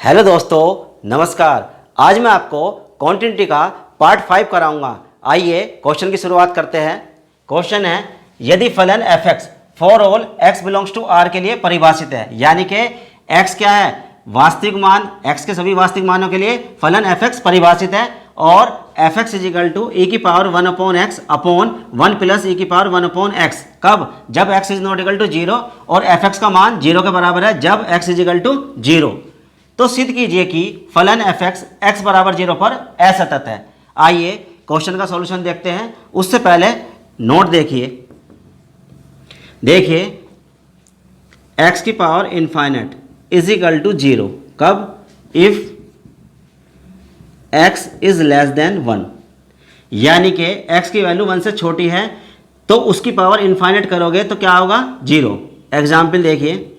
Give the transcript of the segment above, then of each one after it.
Hello दोस्तों, नमस्कार। आज मैं आपको कॉन्टिन्यूटी का पार्ट 5 कराऊंगा। आइए क्वेश्चन की शुरुआत करते हैं। क्वेश्चन है, यदि फलन f x for all x belongs to R के लिए परिभाषित है, यानी कि एक्स क्या है, वास्तविक मान, एक्स के सभी वास्तविक मानों के लिए फलन एफ एक्स परिभाषित है और f x is equal to e की power 1 upon x upon 1 plus e की पावर 1 अपॉन एक्स। कब? जब x is not equal to 0 और एफ एक्स का मान 0 के बराबर है जब एक्स इज इक्वल टू 0। तो सिद्ध कीजिए कि फलन एफ एक्स एक्स बराबर 0 पर असतत है। आइए क्वेश्चन का सॉल्यूशन देखते हैं। उससे पहले नोट देखिए एक्स की power infinite is equal to 0 कब? If x is less than 1, यानी कि एक्स की वैल्यू 1 से छोटी है तो उसकी पावर इनफाइनाइट करोगे तो क्या होगा? 0। एग्जाम्पल देखिए,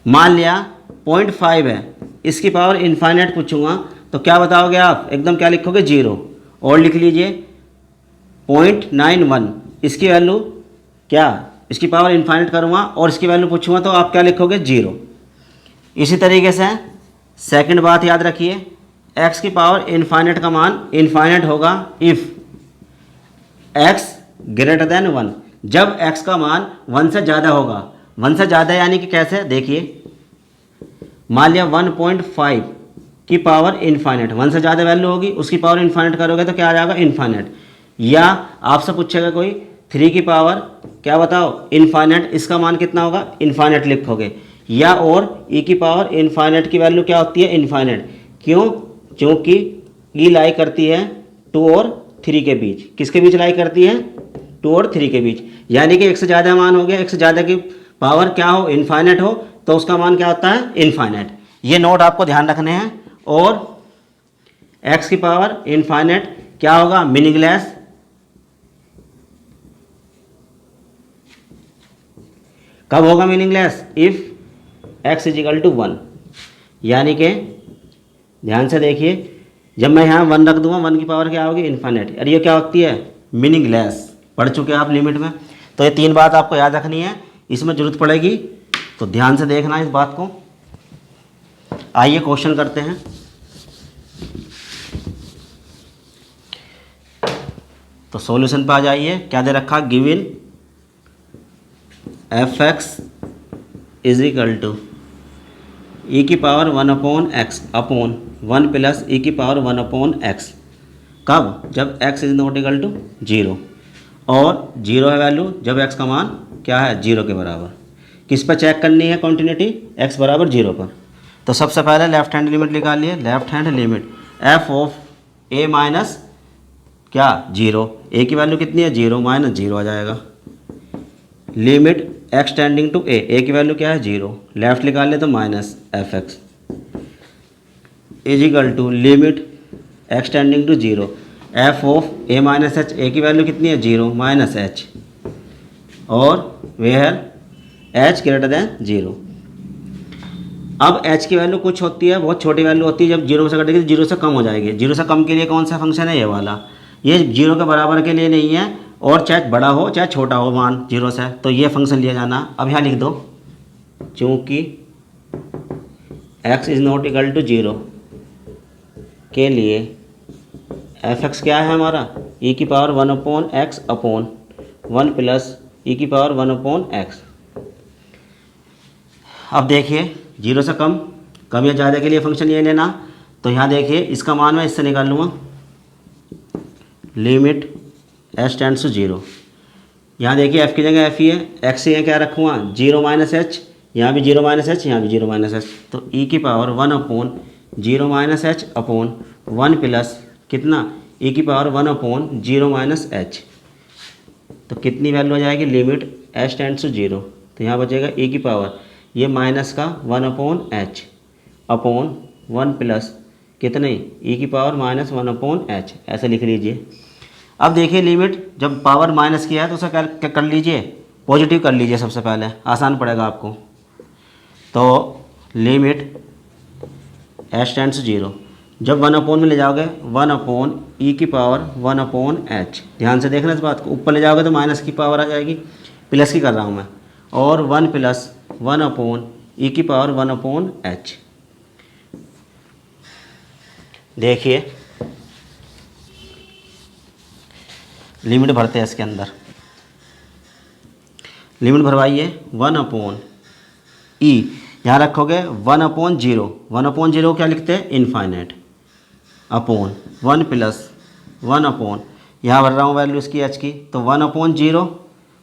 मान लिया 0.5 है, इसकी पावर इनफाइनाइट पूछूंगा तो क्या बताओगे आप? एकदम क्या लिखोगे? 0। और लिख लीजिए 0.91, इसकी वैल्यू क्या, इसकी पावर इनफाइनाइट करूँगा और इसकी वैल्यू पूछूंगा तो आप क्या लिखोगे? 0। इसी तरीके से सेकंड बात याद रखिए, x की पावर इनफाइनाइट का मान इनफाइनाइट होगा इफ़ x ग्रेटर देन 1, जब x का मान 1 से ज़्यादा होगा। 1 से ज़्यादा यानी कि कैसे? देखिए, मान लिया 1.5 की पावर इनफाइनाइट, 1 से ज़्यादा वैल्यू होगी, उसकी पावर इनफाइनाइट करोगे तो क्या आ जाएगा? इनफाइनाइट। या आपसे पूछेगा कोई 3 की पावर क्या बताओ? इनफाइनाइट, इसका मान कितना होगा? इनफाइनाइट लिखोगे। या और e की पावर इनफाइनाइट की वैल्यू क्या होती है? इनफाइनाइट। क्यों? क्योंकि e लाई करती है 2 और 3 के बीच। किसके बीच लाई करती है? 2 और 3 के बीच। यानी कि एक से ज़्यादा मान हो गया, एक से ज़्यादा की पावर क्या हो? इनफाइनाइट हो, तो उसका मान क्या होता है? इनफाइनाइट। ये नोट आपको ध्यान रखने हैं। और x की पावर इनफाइनाइट क्या होगा? मीनिंगलेस। कब होगा meaningless? If x is equal to 1, यानी कि ध्यान से देखिए, जब मैं यहाँ 1 रख दूंगा 1 की पावर क्या होगी? इनफाइनाइट। और ये क्या होती है? मीनिंगलेस। पढ़ चुके आप लिमिट में। तो ये 3 बात आपको याद रखनी है, इसमें जरूरत पड़ेगी तो ध्यान से देखना इस बात को। आइए क्वेश्चन करते हैं। तो सॉल्यूशन पे आ जाइए। क्या दे रखा? Given f x is equal to e की power 1 upon x upon 1 plus e की पावर 1 अपॉन एक्स। कब? जब x is not equal to 0 और 0 है वैल्यू जब x का मान क्या है? 0 के बराबर। किस पर चेक करनी है कॉन्टिन्यूटी? x बराबर 0 पर। तो सबसे पहले लेफ्ट हैंड लिमिट निकालिए। Left hand limit f of a minus क्या? 0। a की वैल्यू कितनी है? 0 माइनस 0 आ जाएगा। Limit x tending to a की वैल्यू क्या है? 0। लेफ्ट निकाल ले तो minus f x is equal to limit x tending to 0 f of a minus h. a की वैल्यू कितनी है? 0 माइनस एच और वेयर h ग्रेटर देन 0। अब h की वैल्यू कुछ होती है, बहुत छोटी वैल्यू होती है, जब 0 से कटेगी तो 0 से कम हो जाएगी। 0 से कम के लिए कौन सा फंक्शन है? ये वाला। ये 0 के बराबर के लिए नहीं है, और चाहे बड़ा हो चाहे छोटा हो मान 0 से, तो ये फंक्शन लिया जाना। अब यहाँ लिख दो, चूँकि x is not equal to 0 के लिए एफ एक्स क्या है हमारा? e की power 1 upon x upon 1 plus e की पावर 1 अपॉन एक्स। अब देखिए 0 से कम या ज़्यादा के लिए फंक्शन ये लेना। तो यहाँ देखिए, इसका मान मैं इससे निकाल लूँगा, लिमिट h टेंड्स टू 0। यहाँ देखिए f की जगह f ही है, x यहाँ क्या रखूँगा? 0 माइनस एच, यहाँ भी 0 माइनस एच, यहाँ भी 0 माइनस एच। तो e की power 1 upon 0 minus h upon 1 plus कितना? e की पावर 1 अपॉन 0 माइनस एच। तो कितनी वैल्यू आ जाएगी? Limit h tends to 0। तो यहाँ बचेगा e की पावर ये माइनस का 1 अपॉन एच अपॉन 1 प्लस कितने? e की पावर माइनस 1 अपॉन एच, ऐसे लिख लीजिए। अब देखिए, लिमिट जब पावर माइनस किया है तो उसे क्या कर लीजिए? पॉजिटिव कर लीजिए सबसे पहले, आसान पड़ेगा आपको। तो लिमिट h टेंड्स टू 0, जब 1 अपॉन में ले जाओगे 1 अपॉन ई की पावर 1 अपॉन एच। ध्यान से देखना इस बात को, ऊपर ले जाओगे तो माइनस की पावर आ जाएगी, प्लस की कर रहा हूँ मैं, और 1 प्लस 1 अपॉन ई की पावर 1 अपॉन एच। देखिए लिमिट भरते हैं इसके अंदर। लिमिट भरवाइए 1/e, यहाँ रखोगे 1/0। 1/0 क्या लिखते हैं? इनफाइनाइट अपॉन 1 प्लस 1/, यहाँ भर रहा हूँ वैल्यू इसकी h की, तो 1/0।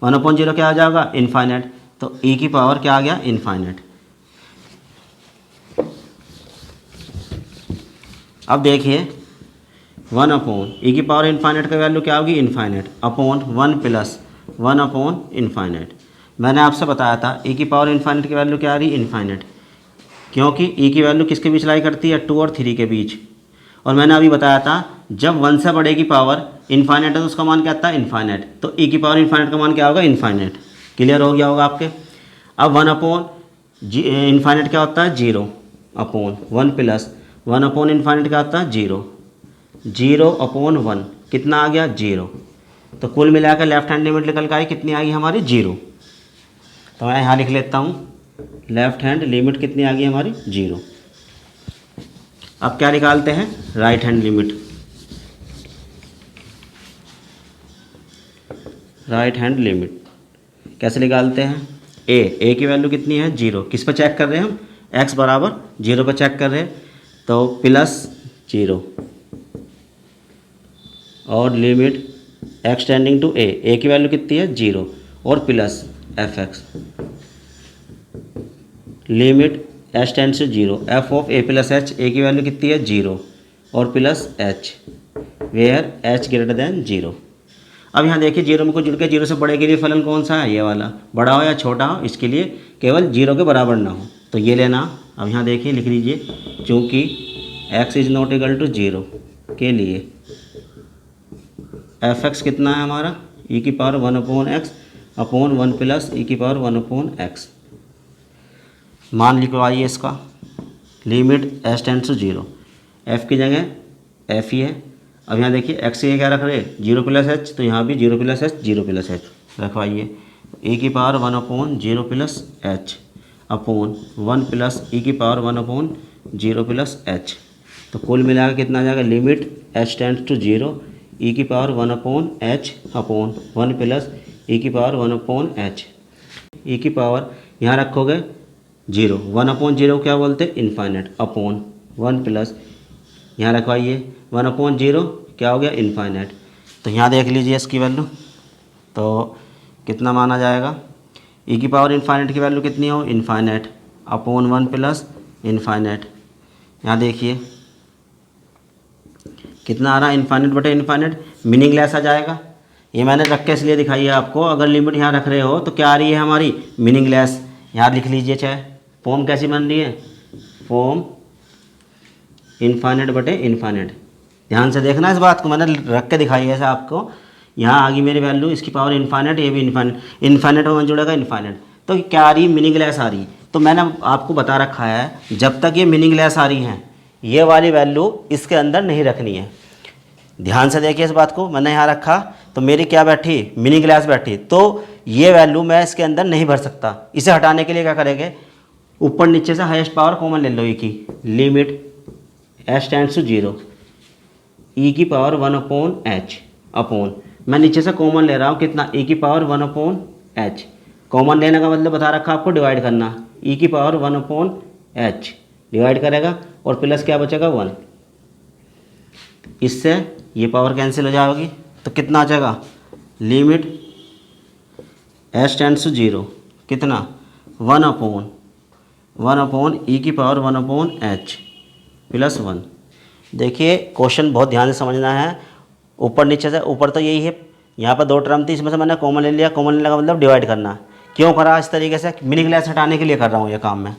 1/0 क्या आ जाएगा? इनफाइनाइट। तो e की पावर क्या आ गया? इनफाइनाइट। अब देखिए 1/e की पावर इनफाइनाइट का वैल्यू क्या होगी? Infinite upon 1 plus one by infinite. मैंने आपसे बताया था e की पावर इनफाइनाइट की वैल्यू क्या आ रही? इनफाइनाइट, क्योंकि e की वैल्यू किसके बीच लाई करती है? 2 और 3 के बीच। और मैंने अभी बताया था जब 1 से बड़े की पावर इनफाइनाइट है तो उसका मान क्या आता है? इनफाइनाइट। तो e की पावर इनफाइनाइट का मान क्या होगा? इनफाइनाइट। क्लियर हो गया होगा आपके। अब 1/, इनफाइनाइट क्या होता है? 0 अपॉन 1 प्लस 1/इनफाइनाइट क्या होता है? 0। 0/1 कितना आ गया? 0। तो कुल मिलाकर लेफ्ट हैंड लिमिट निकल के आई, कितनी आ गई हमारी? 0। तो मैं यहाँ लिख लेता हूँ लेफ्ट हैंड लिमिट कितनी आ गई हमारी? 0। अब क्या निकालते हैं? Right hand limit. Right hand limit कैसे निकालते हैं? ए की वैल्यू कितनी है? 0। किस पर चेक कर रहे हैं हम? x बराबर 0 पर चेक कर रहे हैं, तो प्लस 0 और limit x tending to a की वैल्यू कितनी है? 0 और plus fx limit h tends to 0 f of a plus h, a की वैल्यू कितनी है? 0 और plus h where h greater than 0। अब यहाँ देखिए 0 में कुछ जुड़ के 0 से बड़े के लिए फलन कौन सा है? ये वाला। बड़ा हो या छोटा हो इसके लिए केवल 0 के बराबर ना हो, तो ये लेना। अब यहाँ देखिए लिख लीजिए चूँकि x is not equal to 0 के लिए fx कितना है हमारा? e की power 1/x upon 1 plus e की पावर 1/x। मान लिखवाइए इसका। Limit h tends to 0, f की जगह f ही है। अब यहाँ देखिए x के क्या रख रहे हैं? 0 प्लस h, तो यहाँ भी 0 प्लस h 0 प्लस h रखवाइए। e की power 1/0 plus h upon 1 plus e की पावर 1/0 प्लस h। तो कुल मिलाकर कितना आ जाएगा? Limit h tends to 0 e की power 1/h upon 1 plus e की पावर 1/h। e की पावर यहाँ रखोगे 0, 1/0 क्या बोलते हैं? इनफाइनाइट अपॉन 1 प्लस यहाँ रखवाइए 1/0 क्या हो गया? इनफाइनाइट। तो यहाँ देख लीजिए इसकी वैल्यू, तो कितना माना जाएगा? e की पावर इनफाइनाइट की वैल्यू कितनी हो? Infinite upon 1 plus infinite. यहाँ देखिए कितना आ रहा है? इनफाइनाइट बटे इनफाइनाइट, मीनिंगलेस आ जाएगा। ये मैंने रख के इसलिए दिखाई है आपको। अगर लिमिट यहाँ रख रहे हो तो क्या आ रही है हमारी? मीनिंगलेस। यहाँ लिख लीजिए, चाहे फॉर्म कैसी बन रही है? फॉर्म इनफाइनाइट बटे इनफाइनाइट। ध्यान से देखना इस बात को, मैंने रख के दिखाई है ऐसे आपको। यहाँ आ गई मेरी वैल्यू, इसकी पावर इनफाइनाइट, ये भी इनफाइनाइट। इनफाइनाइट में जुड़ेगा इनफाइनाइट, तो क्या आ रही है? मीनिंगलेस आ रही है। तो मैंने आपको बता रखा है जब तक ये मीनिंगलेस आ रही हैं ये वाली वैल्यू इसके अंदर नहीं रखनी है। ध्यान से देखिए इस बात को, मैंने यहाँ रखा तो मेरी क्या बैठी? मीनिंगलेस बैठी। तो ये वैल्यू मैं इसके अंदर नहीं भर सकता। इसे हटाने के लिए क्या करेंगे? ऊपर नीचे से हाईएस्ट पावर कॉमन ले लो e की। Limit h tends to 0 e की पावर 1/h अपॉन, मैं नीचे से कॉमन ले रहा हूँ कितना? e की पावर 1/h। कॉमन लेने का मतलब बता रखा आपको, डिवाइड करना। e की पावर 1/h डिवाइड करेगा और प्लस क्या बचेगा? 1। इससे ये पावर कैंसिल हो जाएगी, तो कितना आ जाएगा? लिमिट h टेंड्स टू 0 कितना? 1/1 e की पावर 1/h प्लस 1। देखिए क्वेश्चन बहुत ध्यान से समझना है। ऊपर नीचे से, ऊपर तो यही है, यहाँ पर 2 टर्म थी, इसमें से मैंने कॉमन ले लिया। कॉमन लेने का मतलब डिवाइड करना। क्यों करा इस तरीके से? मीनिंगलेस हटाने के लिए कर रहा हूँ ये काम मैं।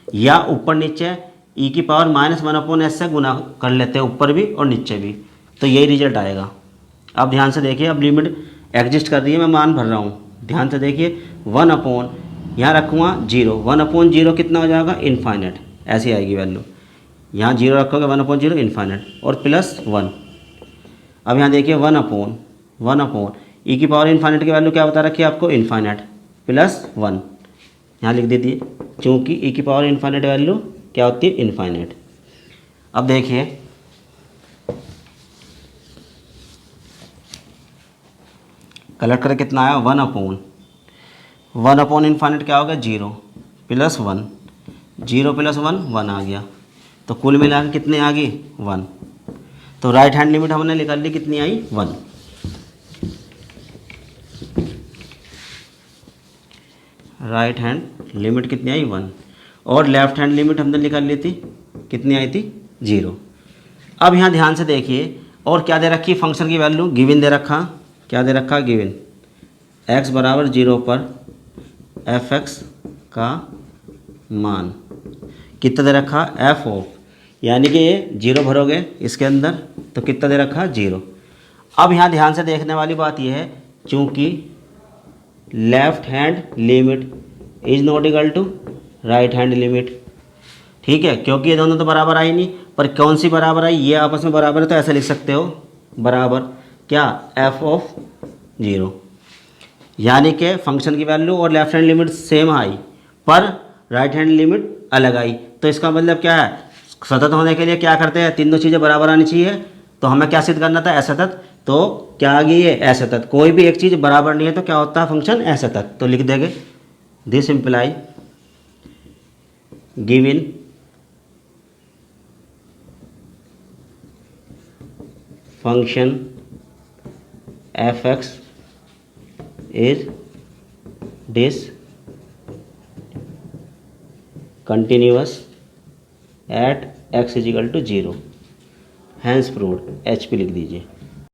या ऊपर नीचे e की पावर -1/h से गुना कर लेते हैं, ऊपर भी और नीचे भी, तो यही रिजल्ट आएगा। अब ध्यान से देखिए, अब लिमिट एग्जिस्ट कर रही है, मैं मान भर रहा हूँ। ध्यान से देखिए 1/, यहाँ रखूँगा 0, 1/0 कितना हो जाएगा? इनफाइनाइट। ऐसी आएगी वैल्यू। यहाँ 0 रखोगे 1/0 इनफाइनाइट और प्लस 1। अब यहाँ देखिए 1/1 e की पावर इनफाइनाइट की वैल्यू क्या बता रखी है आपको? Infinite plus 1। यहाँ लिख दीजिए क्योंकि e की पावर इनफाइनाइट वैल्यू क्या होती है? इनफाइनाइट। अब देखिए कलेक्ट करके कितना आया 1/1 इन्फाइनेट क्या हो गया 0 + 1, 0 + 1 1 आ गया, तो कुल मिला के कितने आ गई 1। तो राइट हैंड लिमिट हमने निकाल ली, कितनी आई 1। राइट हैंड लिमिट कितनी आई 1 और लेफ्ट हैंड लिमिट हमने निकाल ली थी, कितनी आई थी 0। अब यहाँ ध्यान से देखिए, और क्या दे रखी फंक्शन की वैल्यू, गिवन दे रखा, क्या दे रखा गिवन, x बराबर 0 पर f(x) का मान कितना दे रखा f ऑफ, यानी कि ये 0 भरोगे इसके अंदर तो कितना दे रखा 0। अब यहाँ ध्यान से देखने वाली बात यह है, चूँकि left hand limit is not equal to right hand limit, ठीक है, क्योंकि ये दोनों तो बराबर आई नहीं, पर कौन सी बराबर आई, ये आपस में बराबर है, तो ऐसे लिख सकते हो बराबर क्या f ऑफ 0, यानी कि फंक्शन की वैल्यू और लेफ्ट हैंड लिमिट सेम आई पर राइट हैंड लिमिट अलग आई। तो इसका मतलब क्या है, सतत होने के लिए क्या करते हैं, तीनों चीज़ें बराबर आनी चाहिए। तो हमें क्या सिद्ध करना था, असतत, तो क्या आ गई है असतत। कोई भी एक चीज़ बराबर नहीं है तो क्या होता है फंक्शन असतत। तो लिख देंगे this imply given function f(x) is discontinuous at x = 0, hence proved, HP लिख दीजिए।